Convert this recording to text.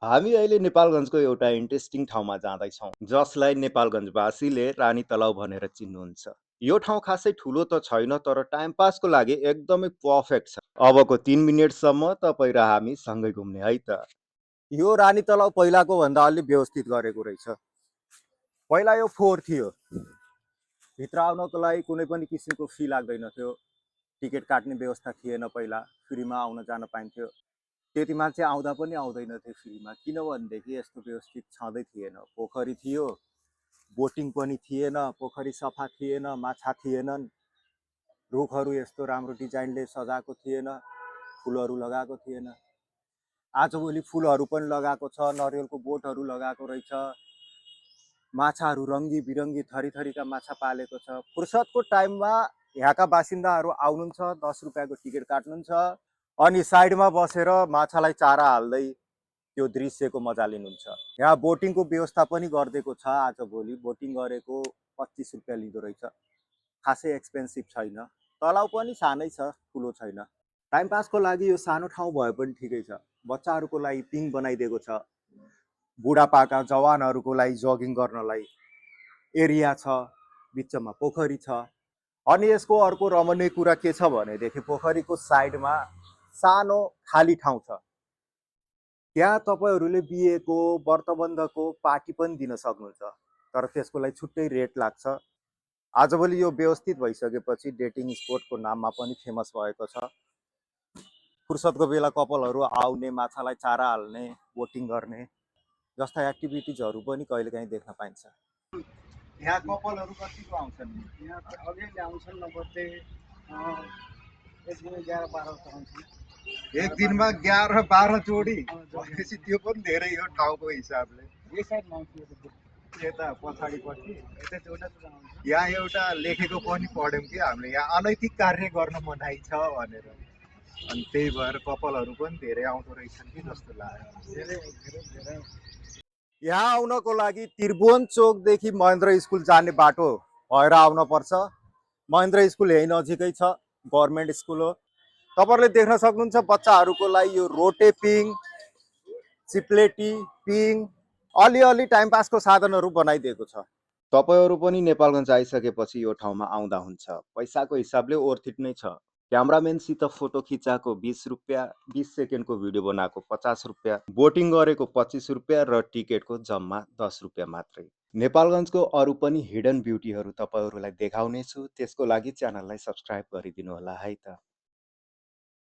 हामी अहिले नेपालगञ्जको एउटा इन्ट्रेस्टिङ ठाउँमा जाँदैछौँ, जसलाई नेपालगञ्जवासीले रानी तलाउ भनेर चिन्नुहुन्छ। यो ठाउँ खासै ठुलो त छैन, तर टाइम पासको लागि एकदमै पर्फेक्ट छ। अबको 3 मिनटसम्म तपाईँ र हामी सँगै घुम्ने है त। यो रानी तलाउ पहिलाको भन्दा अलि व्यवस्थित गरेको रहेछ। पहिला यो फोहोर थियो। भित्र आउनको लागि कुनै पनि किसिमको फी लाग्दैन थियो। टिकट काट्ने व्यवस्था थिएन पहिला, फ्रीमा आउन जान पाइन्थ्यो। त्यति मान्छे आउँदा पनि आउँदैनथे फ्रीमा, किनभनेदेखि यस्तो व्यवस्थित छँदै थिएन। पोखरी थियो, बोटिङ पनि थिएन, पोखरी सफा थिएन, माछा थिएनन्, रुखहरू यस्तो राम्रो डिजाइनले सजाएको थिएन, फुलहरू लगाएको थिएन। आजभोलि फुलहरू पनि लगाएको छ, नरिवलको बोटहरू लगाएको रहेछ, माछाहरू रङ्गी बिरङ्गी थरी थरीका माछा पालेको छ। फुर्सदको टाइममा यहाँका बासिन्दाहरू आउनुहुन्छ, 10 रुपियाँको टिकट काट्नुहुन्छ, अनि साइडमा बसेर माछालाई चारा हाल्दै त्यो दृश्यको मजा लिनुहुन्छ। यहाँ बोटिङको व्यवस्था पनि गरिदिएको छ। आजभोलि बोटिङ गरेको 25 रुपियाँ लिँदो रहेछ, खासै एक्सपेन्सिभ छैन। तलाउ पनि सानै छ, ठुलो छैन। टाइम पासको लागि यो सानो ठाउँ भए पनि ठिकै छ। बच्चाहरूको लागि पिङ बनाइदिएको छ, बुढापाका जवानहरूको लागि जगिङ गर्नलाई एरिया छ, बिचमा पोखरी छ। अनि यसको अर्को रमणीय कुरा के छ भनेदेखि पोखरीको साइडमा सानो खाली ठाउँ छ। त्यहाँ तपाईँहरूले बिहेको, व्रतबन्धको पार्टी पनि दिन सक्नुहुन्छ, तर त्यसको लागि छुट्टै रेट लाग्छ। आजभोलि यो व्यवस्थित भइसकेपछि डेटिङ स्पोटको नाममा पनि फेमस भएको छ। फुर्सदको बेला कपालहरू आउने, माछालाई चारा हाल्ने, बोटिङ गर्ने जस्ता एक्टिभिटिजहरू पनि कहिलेकाहीँ देख्न पाइन्छ। यहाँ कपालहरू कतिको आउँछन्? यहाँ अलिअलि आउँछन्, नभए एक दिन 11-12 आउँछन्। एक दिनमा 11-12 जोडी भनेपछि त्यो पनि धेरै हो ठाउँको हिसाबले। यो साइडमा आउँछ, यता पछाडिपट्टि यहाँ एउटा लेखेको पनि पढ्यौँ कि हामीले, यहाँ अनैतिक कार्य गर्न मनाइ छ भनेर। अनि त्यही भएर कपालहरू पनि धेरै आउँदो रहेछन् कि जस्तो लाग्यो। यहाँ आउनको लागि त्रिभुवन चोकदेखि महेन्द्र स्कुल जाने बाटो भएर आउन पर्छ। महेन्द्र स्कुल यही नजिकै छ, गभर्मेन्ट स्कुल हो। तपाईहरुले देख्न सक्नुहुन्छ बच्चाहरूको लागि यो रोटे पिङ, चिप्लेटी पिङ, अलिअलि टाइम पासको साधनहरू बनाइदिएको छ। तपाईहरु पनि नेपालगञ्ज आइसकेपछि यो ठाउँमा आउँदा हुन्छ। पैसाको हिसाबले ओर्थ इट नै छ। क्यामराम्यानसित फोटो खिचाएको 20 रुपियाँ, 20 सेकेन्डको भिडियो बनाएको 50 रुपियाँ, बोटिङ गरेको 25 रुपियाँ र टिकटको जम्मा 10 रुपियाँ मात्रै। नेपालगञ्जको अरू पनि हिडन ब्युटीहरू तपाईहरुलाई देखाउनेछु। त्यसको लागि च्यानललाई सब्स्क्राइब गरिदिनु होला है त।